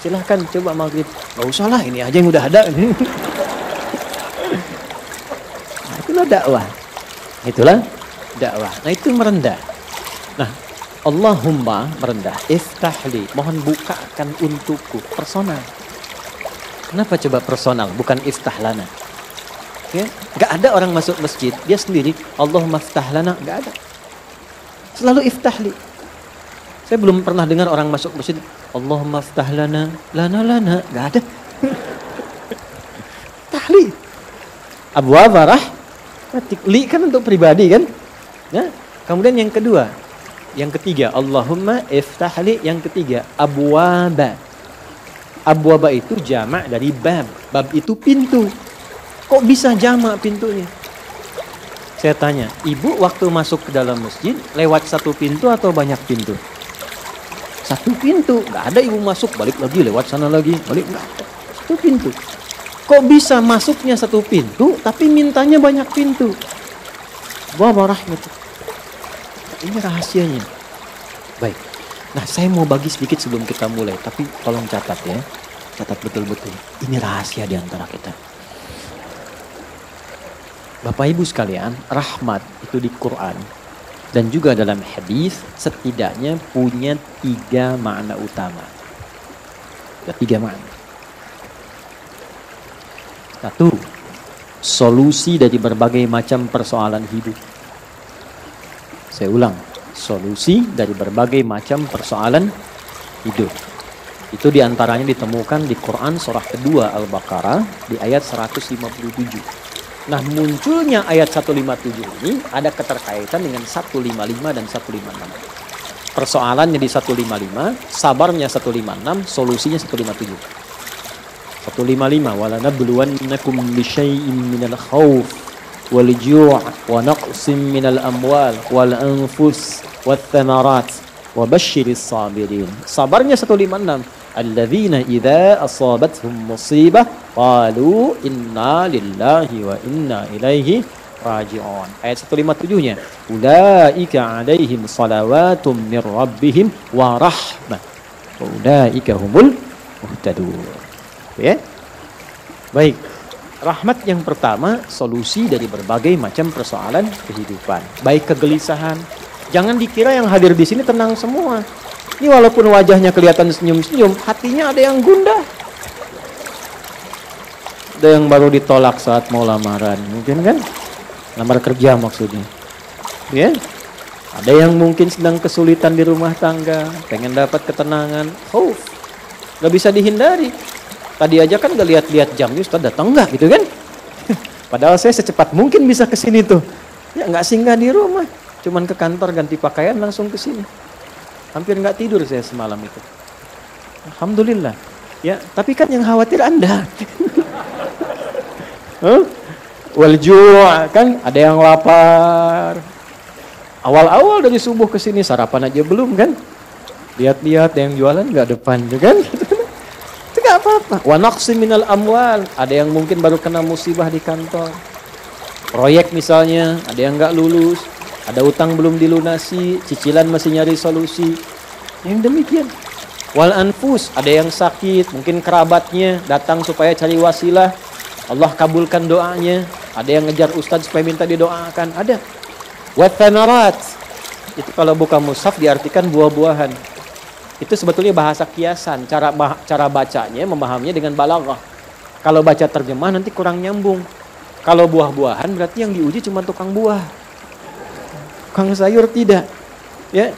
Silahkan coba maghrib. Gak usah lah, ini aja yang udah ada. Nah, itulah dakwah. Itulah dakwah. Nah, itu merendah. Nah, Allahumma merendah. Iftahli, mohon bukakan untukku. Personal. Kenapa coba personal, bukan iftahlana? Ya, gak ada orang masuk masjid, dia sendiri, Allahumma iftahlana, gak ada. Selalu iftahli. Saya belum pernah dengar orang masuk masjid, Allahumma iftahlana, lana, gak ada. Tahli. Abwaba rahmatik. Li kan untuk pribadi kan? Ya. Kemudian yang kedua, yang ketiga, Allahumma iftahli, yang ketiga, abwaba. Abwaba itu jamak dari bab. Bab itu pintu. Kok bisa jamak pintunya? Saya tanya, ibu waktu masuk ke dalam masjid lewat satu pintu atau banyak pintu? Satu pintu. Gak ada ibu masuk balik lagi lewat sana lagi balik, gak ada. Satu pintu. Kok bisa masuknya satu pintu tapi mintanya banyak pintu? Wah, rahmatullah. Ini rahasianya. Baik. Nah, saya mau bagi sedikit sebelum kita mulai, tapi tolong catat ya. Catat betul-betul. Ini rahasia di antara kita. Bapak Ibu sekalian, rahmat itu di Quran dan juga dalam hadis setidaknya punya 3 makna utama. Ada 3 makna. 1. Solusi dari berbagai macam persoalan hidup. Saya ulang, solusi dari berbagai macam persoalan hidup. Itu diantaranya ditemukan di Quran surah kedua Al-Baqarah di ayat 157. Nah, munculnya ayat 157 ini ada keterkaitan dengan 155 dan 156. Persoalannya di 155, sabarnya 156, solusinya 157. 155, walanabluwannakum bisyai'in minal khauf wal ju' wa naqsim minal amwal wal anfus wath thamarat wa basyiris sabirin. Sabarnya 156. Alladzina idza asabathum musibah qalu inna lillahi wa inna ilaihi raji'un. Ayat 157-nya, ulaika 'alaihim salawatum mir rabbihim wa rahmah wa ulaika humul muhtadun. Ya. Baik. Rahmat yang pertama, solusi dari berbagai macam persoalan kehidupan. Baik kegelisahan. Jangan dikira yang hadir di sini tenang semua. Ini walaupun wajahnya kelihatan senyum-senyum, hatinya ada yang gundah. Ada yang baru ditolak saat mau lamaran, mungkin kan? Lamar kerja maksudnya. Ya? Ada yang mungkin sedang kesulitan di rumah tangga, pengen dapat ketenangan. Khauf. Gak bisa dihindari. Tadi aja kan gak lihat-lihat jamnya, Ustaz datang nggak gitu kan? Padahal saya secepat mungkin bisa ke sini tuh. Ya nggak singgah di rumah, cuman ke kantor ganti pakaian langsung ke sini. Hampir nggak tidur saya semalam itu. Alhamdulillah. Ya, tapi kan yang khawatir Anda. Wal ju' kan ada yang lapar. Awal-awal dari subuh ke sini sarapan aja belum kan? Lihat-lihat yang jualan nggak depan tuh kan? Itu nggak apa-apa. Wa naqsim minal amwal, ada yang mungkin baru kena musibah di kantor. Proyek misalnya, ada yang nggak lulus. Ada utang belum dilunasi, cicilan masih nyari solusi. Yang demikian. Wal anfus, ada yang sakit, mungkin kerabatnya datang supaya cari wasilah. Allah kabulkan doanya. Ada yang ngejar ustaz supaya minta didoakan. Ada. Wat thamarat. Itu kalau buka mushaf diartikan buah-buahan. Itu sebetulnya bahasa kiasan. Cara bacanya, memahaminya dengan balaghah. Kalau baca terjemah nanti kurang nyambung. Kalau buah-buahan berarti yang diuji cuma tukang buah. Kang sayur tidak. Ya.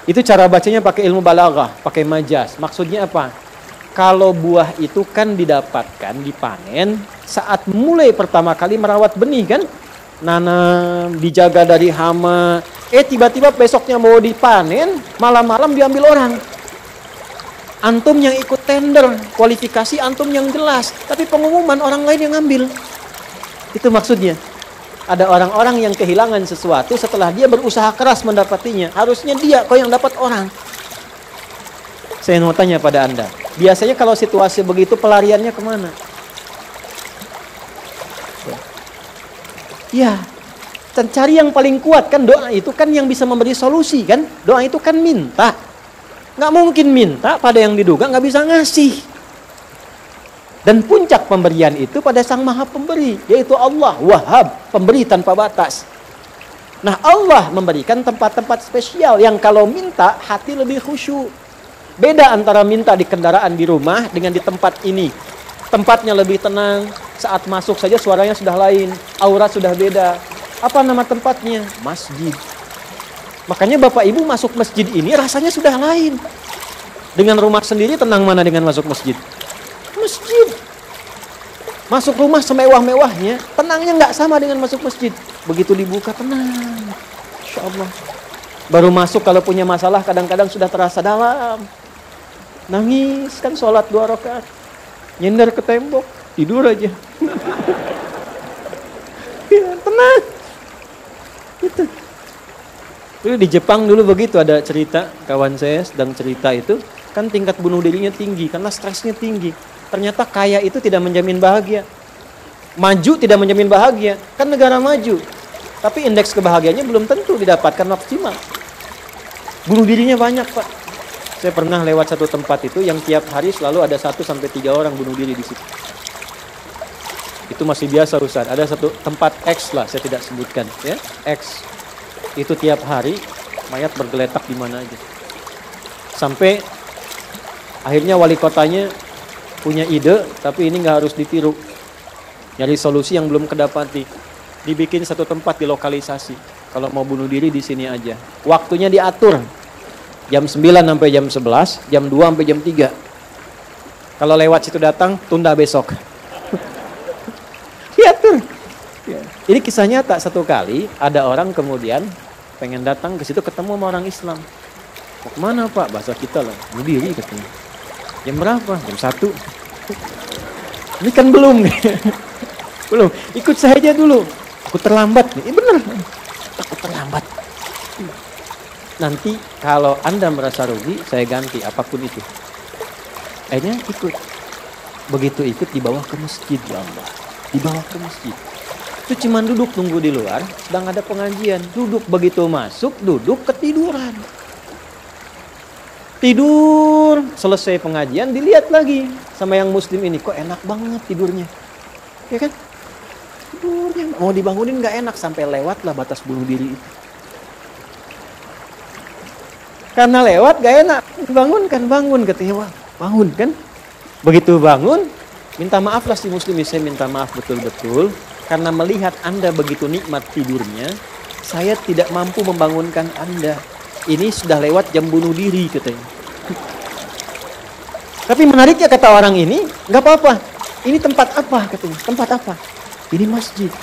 Itu cara bacanya pakai ilmu balaghah, pakai majaz. Maksudnya apa? Kalau buah itu kan didapatkan, dipanen saat mulai pertama kali merawat benih kan? Nanam, dijaga dari hama. Tiba-tiba besoknya mau dipanen, malam-malam diambil orang. Antum yang ikut tender, kualifikasi antum yang jelas, tapi pengumuman orang lain yang ngambil. Itu maksudnya. Ada orang-orang yang kehilangan sesuatu setelah dia berusaha keras mendapatinya. Harusnya dia kok yang dapat orang. Saya mau tanya pada Anda. Biasanya kalau situasi begitu pelariannya kemana? Ya, cari yang paling kuat kan doa itu kan yang bisa memberi solusi kan? Doa itu kan minta. Nggak mungkin minta pada yang diduga nggak bisa ngasih. Dan puncak pemberian itu pada Sang Maha Pemberi, yaitu Allah, Wahhab, pemberi tanpa batas. Nah, Allah memberikan tempat-tempat spesial yang kalau minta hati lebih khusyuk. Beda antara minta di kendaraan di rumah dengan di tempat ini. Tempatnya lebih tenang, saat masuk saja suaranya sudah lain, aura sudah beda. Apa nama tempatnya? Masjid. Makanya Bapak Ibu masuk masjid ini rasanya sudah lain. Dengan rumah sendiri tenang mana dengan masuk masjid? Masjid. Masuk rumah semewah-mewahnya, tenangnya nggak sama dengan masuk masjid. Begitu dibuka tenang, Insya Allah. Baru masuk kalau punya masalah kadang-kadang sudah terasa dalam. Nangis kan sholat 2 rakaat, nyender ke tembok, tidur aja. Ya, tenang. Gitu. Dulu di Jepang dulu begitu, ada cerita kawan saya sedang cerita itu, kan tingkat bunuh dirinya tinggi karena stresnya tinggi. Ternyata kaya itu tidak menjamin bahagia. Maju tidak menjamin bahagia. Kan negara maju. Tapi indeks kebahagiaannya belum tentu didapatkan maksimal. Bunuh dirinya banyak, Pak. Saya pernah lewat satu tempat itu yang tiap hari selalu ada 1-3 orang bunuh diri di situ. Itu masih biasa urusan. Ada satu tempat X lah, saya tidak sebutkan, ya. X. Itu tiap hari mayat bergeletak di mana aja. Sampai akhirnya wali kotanya punya ide, tapi ini nggak harus ditiru. Nyari solusi yang belum kedapati. Dibikin satu tempat di lokalisasi. Kalau mau bunuh diri di sini aja. Waktunya diatur. Jam 9 sampai jam 11, jam 2 sampai jam 3. Kalau lewat situ datang, tunda besok. Diatur. Ini kisah nyata, satu kali ada orang kemudian pengen datang ke situ ketemu sama orang Islam. Mau kemana, Pak? Bahasa kita lah, bunuh diri katanya. Jam berapa? Jam 1. Ini kan belum nih. Belum. Ikut saya aja dulu. Aku terlambat nih. Bener. Aku terlambat. Nanti kalau Anda merasa rugi, saya ganti apapun itu. Akhirnya ikut. Begitu ikut dibawa ke masjid, ya Allah. Dibawa ke masjid. Itu cuma duduk tunggu di luar, sedang ada pengajian. Duduk, begitu masuk, duduk ketiduran. Tidur, selesai pengajian, dilihat lagi sama yang muslim ini. Kok enak banget tidurnya. Ya kan? Tidurnya, mau dibangunin gak enak, sampai lewatlah batas bunuh diri itu. Karena lewat gak enak, bangun katanya, wah bangun kan. Begitu bangun, minta maaf lah si muslim, saya minta maaf betul-betul. Karena melihat Anda begitu nikmat tidurnya, saya tidak mampu membangunkan Anda. Ini sudah lewat jam bunuh diri katanya. Tapi menariknya kata orang ini, nggak apa-apa. Ini tempat apa katanya? Tempat apa? Ini masjid.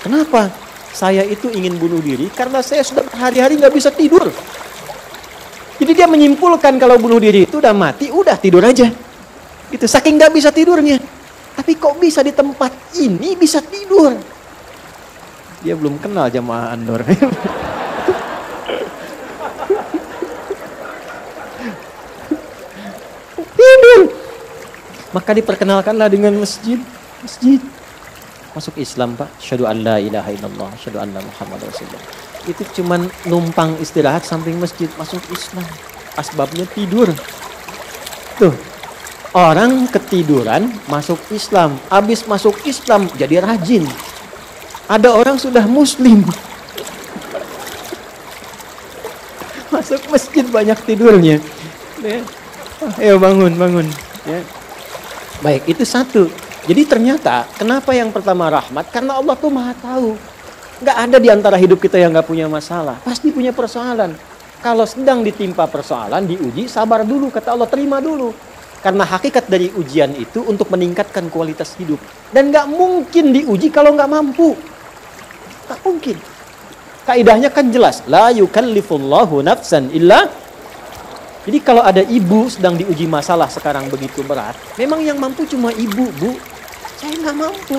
Kenapa? Saya itu ingin bunuh diri karena saya sudah hari-hari nggak bisa tidur. Jadi dia menyimpulkan kalau bunuh diri itu udah mati, udah tidur aja. Gitu, saking nggak bisa tidurnya. Tapi kok bisa di tempat ini bisa tidur? Dia belum kenal jamaah Andor. Tidur. Maka diperkenalkanlah dengan masjid. Masjid. Masuk Islam, Pak. Asyhadu an la ilaha illallah, asyhadu anna Muhammadar Rasulullah. Itu cuman numpang istirahat samping masjid, masuk Islam. Asbabnya tidur. Tuh. Orang ketiduran masuk Islam. Habis masuk Islam jadi rajin. Ada orang sudah muslim. Masuk masjid banyak tidurnya. Ya. Ayo bangun. Ya. Baik, itu satu. Jadi ternyata kenapa yang pertama rahmat? Karena Allah tuh maha tahu. Nggak ada di antara hidup kita yang nggak punya masalah. Pasti punya persoalan. Kalau sedang ditimpa persoalan, diuji, sabar dulu. Kata Allah, terima dulu. Karena hakikat dari ujian itu untuk meningkatkan kualitas hidup. Dan nggak mungkin diuji kalau nggak mampu. Nggak mungkin. Kaidahnya kan jelas. La yukallifullahu nafsan illa. Jadi kalau ada ibu sedang diuji masalah sekarang begitu berat. Memang yang mampu cuma ibu, Bu. Saya nggak mampu.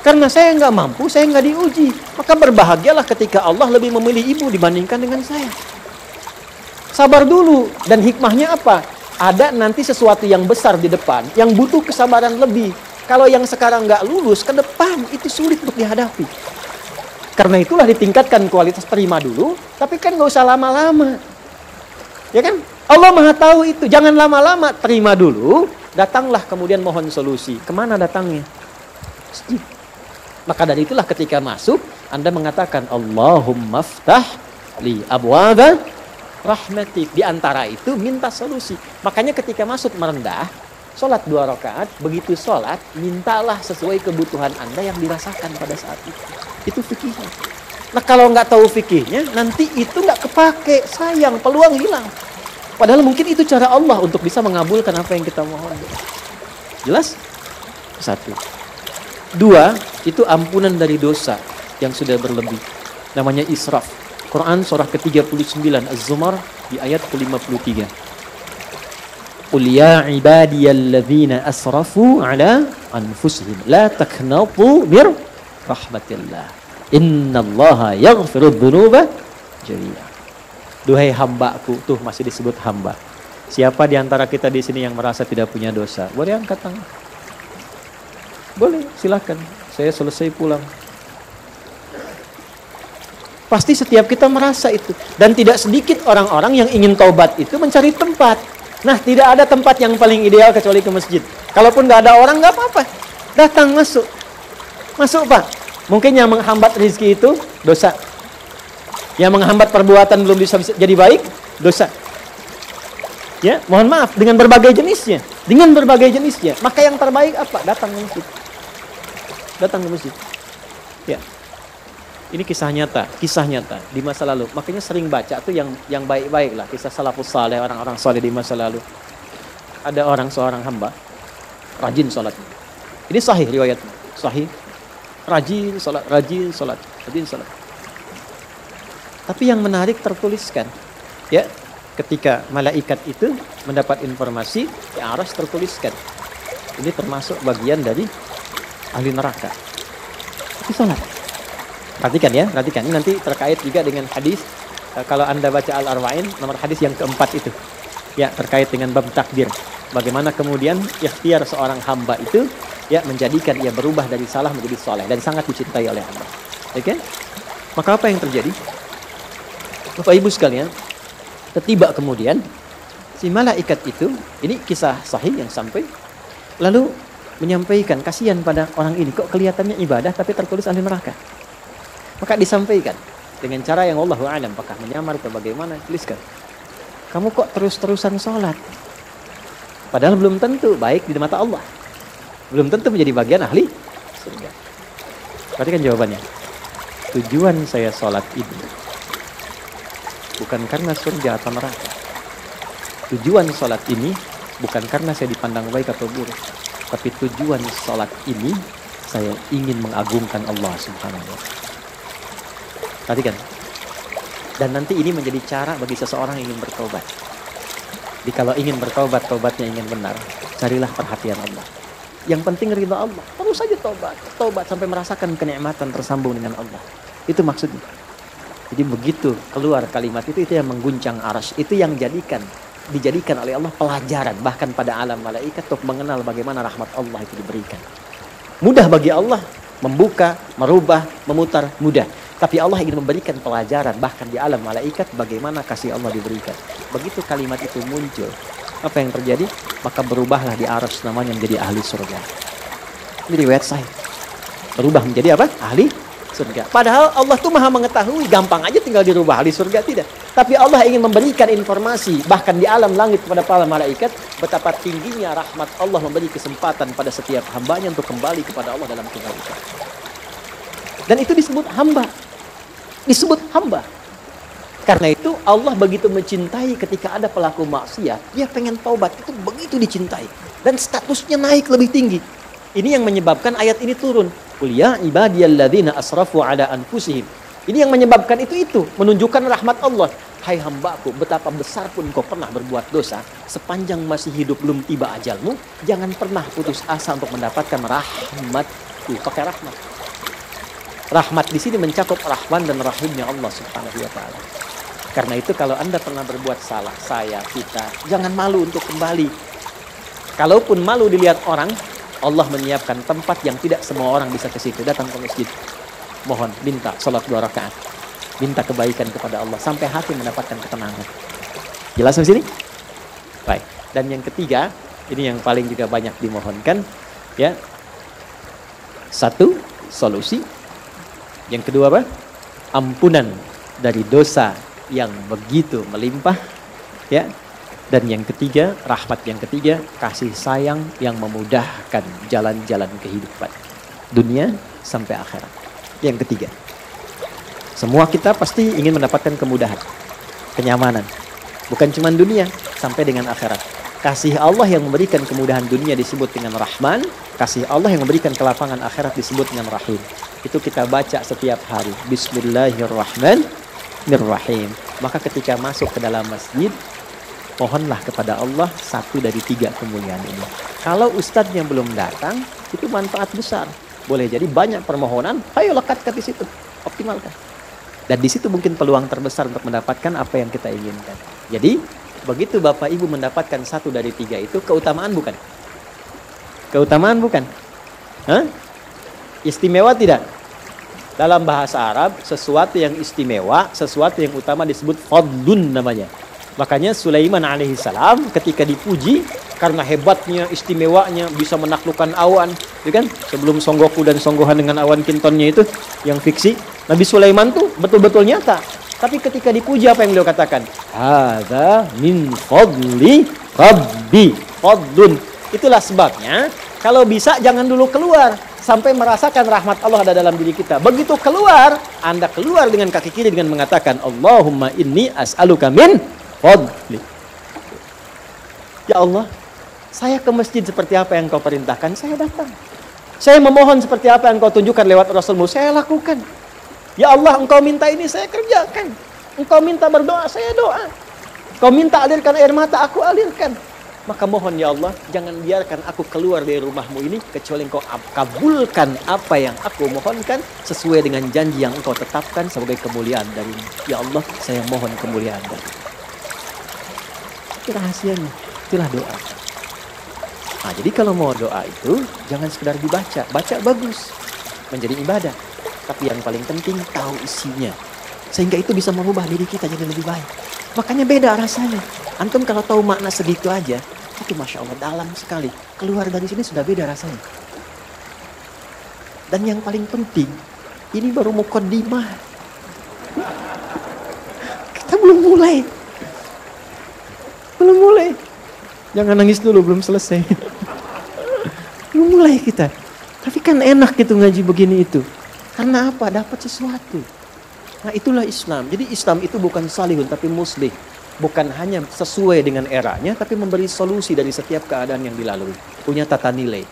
Karena saya nggak mampu, saya nggak diuji. Maka berbahagialah ketika Allah lebih memilih ibu dibandingkan dengan saya. Sabar dulu. Dan hikmahnya apa? Ada nanti sesuatu yang besar di depan yang butuh kesabaran lebih. Kalau yang sekarang nggak lulus, ke depan itu sulit untuk dihadapi. Karena itulah ditingkatkan kualitas, terima dulu, tapi kan nggak usah lama-lama. Ya kan? Allah maha tahu itu, jangan lama-lama, terima dulu, Datanglah kemudian mohon solusi. Kemana datangnya? Masjid. Maka dari itulah ketika masuk, Anda mengatakan, Allahumma ftah li abwaba rahmatik. Di antara itu minta solusi. Makanya ketika masuk merendah, sholat 2 rakaat, begitu sholat, mintalah sesuai kebutuhan Anda yang dirasakan pada saat itu. Itu fikihnya. Nah kalau nggak tahu fikihnya, nanti itu nggak kepake, sayang, peluang hilang. Padahal mungkin itu cara Allah untuk bisa mengabulkan apa yang kita mohon. Jelas? 1. 2, itu ampunan dari dosa yang sudah berlebih. Namanya israf. Quran surah ke-39 Az-Zumar di ayat ke-53. Qul ya ibadiyalladzina asrafu ala anfusihim la taqnatu mir rahmatillah. Innallaha yaghfirudz dzunuba jami'a. Duhai hambaku, tuh masih disebut hamba. Siapa di antara kita di sini yang merasa tidak punya dosa? Boleh angkat tangan. Boleh, silakan. Saya selesai pulang. Pasti setiap kita merasa itu. Dan tidak sedikit orang-orang yang ingin taubat itu mencari tempat. Nah, tidak ada tempat yang paling ideal kecuali ke masjid. Kalaupun nggak ada orang, nggak apa-apa. Datang, masuk. Masuk, Pak. Mungkin yang menghambat rezeki itu dosa. Yang menghambat perbuatan belum bisa jadi baik, dosa. Ya, mohon maaf, dengan berbagai jenisnya. Dengan berbagai jenisnya. Maka yang terbaik apa? Datang ke masjid. Datang ke masjid. Ya. Ini kisah nyata di masa lalu. Makanya sering baca tuh yang baik-baik lah, kisah salafus saleh, orang-orang saleh di masa lalu. Ada seorang hamba rajin salat. Ini sahih riwayatnya. Sahih. Rajin salat. Tapi yang menarik tertuliskan, ya, ketika malaikat itu mendapat informasi, di aras tertuliskan. Ini termasuk bagian dari ahli neraka. Tapi salat. Perhatikan ya, perhatikan. Ini nanti terkait juga dengan hadis. Kalau Anda baca Al-Arba'in, nomor hadis yang keempat itu. Ya, terkait dengan bab takdir. Bagaimana kemudian ikhtiar seorang hamba itu, ya, menjadikan ia berubah dari salah menjadi soleh. Dan sangat dicintai oleh Allah. Oke? Maka apa yang terjadi? Bapak Ibu sekalian, tiba kemudian si malaikat itu, ini kisah sahih yang sampai, lalu menyampaikan, kasihan pada orang ini, kok kelihatannya ibadah tapi tertulis ahli neraka. Maka disampaikan dengan cara yang Allahu a'lam, apakah menyamar atau bagaimana, tuliskan. Kamu kok terus-terusan sholat? Padahal belum tentu baik di mata Allah. Belum tentu menjadi bagian ahli surga. Perhatikan jawabannya. Tujuan saya sholat ini bukan karena surga atau neraka. Tujuan sholat ini bukan karena saya dipandang baik atau buruk. Tapi tujuan sholat ini, saya ingin mengagungkan Allah Subhanahu wa ta'ala. Perhatikan. Dan nanti ini menjadi cara bagi seseorang yang ingin bertobat. Jadi kalau ingin bertobat, tobatnya ingin benar, carilah perhatian Allah. Yang penting ridha Allah. Terus saja tobat. Tobat sampai merasakan kenikmatan tersambung dengan Allah. Itu maksudnya. Jadi begitu keluar kalimat itu yang mengguncang arsy, itu yang dijadikan oleh Allah pelajaran bahkan pada alam malaikat untuk mengenal bagaimana rahmat Allah itu diberikan. Mudah bagi Allah membuka, merubah, memutar, mudah. Tapi Allah ingin memberikan pelajaran bahkan di alam malaikat bagaimana kasih Allah diberikan. Begitu kalimat itu muncul, apa yang terjadi? Maka berubahlah di arsy namanya menjadi ahli surga. Ini riwayat sahih. Berubah menjadi apa? Ahli surga. Padahal Allah tuh maha mengetahui, gampang aja tinggal dirubah ahli surga, tidak. Tapi Allah ingin memberikan informasi bahkan di alam langit kepada para malaikat betapa tingginya rahmat Allah memberi kesempatan pada setiap hambanya untuk kembali kepada Allah dalam kebaikan. Dan itu disebut hamba. Disebut hamba. Karena itu Allah begitu mencintai ketika ada pelaku maksiat, dia pengen taubat, itu begitu dicintai dan statusnya naik lebih tinggi. Ini yang menyebabkan ayat ini turun. Qul ya ibadiyalladzina asrafu ala anfusihim. Ini yang menyebabkan itu menunjukkan rahmat Allah. Hai hambaku, betapa besar pun kau pernah berbuat dosa, sepanjang masih hidup belum tiba ajalmu, jangan pernah putus asa untuk mendapatkan rahmatku. Pakai rahmat. Rahmat di sini mencakup Rahman dan Rahimnya Allah Subhanahu wa ta'ala. Karena itu kalau Anda pernah berbuat salah, kita, jangan malu untuk kembali. Kalaupun malu dilihat orang, Allah menyiapkan tempat yang tidak semua orang bisa ke situ. Datang ke masjid. Mohon, minta salat 2 rakaat. Minta kebaikan kepada Allah sampai hati mendapatkan ketenangan. Jelas di sini? Baik. Dan yang ketiga, Ini yang paling juga banyak dimohonkan, ya. Satu, solusi. Yang kedua apa? Ampunan dari dosa yang begitu melimpah, ya. Dan yang ketiga, rahmat yang ketiga, kasih sayang yang memudahkan jalan-jalan kehidupan dunia sampai akhirat. Yang ketiga, semua kita pasti ingin mendapatkan kemudahan, kenyamanan. Bukan cuma dunia, sampai dengan akhirat. Kasih Allah yang memberikan kemudahan dunia disebut dengan Rahman. Kasih Allah yang memberikan kelapangan akhirat disebut dengan Rahim. Itu kita baca setiap hari. Bismillahirrahmanirrahim. Maka ketika masuk ke dalam masjid, mohonlah kepada Allah satu dari tiga kemuliaan ini. Kalau ustadznya belum datang, itu manfaat besar. Boleh jadi banyak permohonan, ayo lekatkan di situ, optimalkan. Dan di situ mungkin peluang terbesar untuk mendapatkan apa yang kita inginkan. Jadi, begitu Bapak Ibu mendapatkan satu dari tiga itu, keutamaan bukan? Keutamaan bukan? Hah? Istimewa tidak? Dalam bahasa Arab, sesuatu yang istimewa, sesuatu yang utama disebut fadlun namanya. Makanya Sulaiman alaihissalam ketika dipuji karena hebatnya, istimewanya, bisa menaklukkan awan, ya kan? Sebelum Songgoku dan Songgohan dengan awan kintonnya itu yang fiksi, Nabi Sulaiman tuh betul-betul nyata. Tapi ketika dipuji apa yang beliau katakan? Hadza min fadli rabbi, fadlun. Itulah sebabnya kalau bisa jangan dulu keluar sampai merasakan rahmat Allah ada dalam diri kita. Begitu keluar, Anda keluar dengan kaki kiri dengan mengatakan Allahumma inni as'aluka min fadli. Ya Allah, saya ke masjid seperti apa yang kau perintahkan, saya datang. Saya memohon seperti apa yang kau tunjukkan lewat Rasulmu, saya lakukan. Ya Allah, engkau minta ini, saya kerjakan. Engkau minta berdoa, saya doa. Engkau minta alirkan air mata, aku alirkan. Maka mohon ya Allah, jangan biarkan aku keluar dari rumahmu ini, kecuali engkau kabulkan apa yang aku mohonkan, sesuai dengan janji yang engkau tetapkan sebagai kemuliaan darimu. Ya Allah, saya mohon kemuliaan darimu. Itu rahasianya, itulah doa. Nah, jadi kalau mau doa itu, jangan sekedar dibaca. Baca bagus, menjadi ibadah. Tapi yang paling penting, tahu isinya. Sehingga itu bisa merubah diri kita jadi lebih baik. Makanya beda rasanya. Antum kalau tahu makna segitu aja, itu Masya Allah dalam sekali. Keluar dari sini sudah beda rasanya. Dan yang paling penting, ini baru muqaddimah. Kita belum mulai. Belum mulai. Jangan nangis dulu, belum selesai. Belum mulai kita. Tapi kan enak gitu ngaji begini itu. Karena apa? Dapat sesuatu. Nah itulah Islam. Jadi Islam itu bukan salihun tapi muslih. Bukan hanya sesuai dengan eranya, tapi memberi solusi dari setiap keadaan yang dilalui. Punya tata nilai.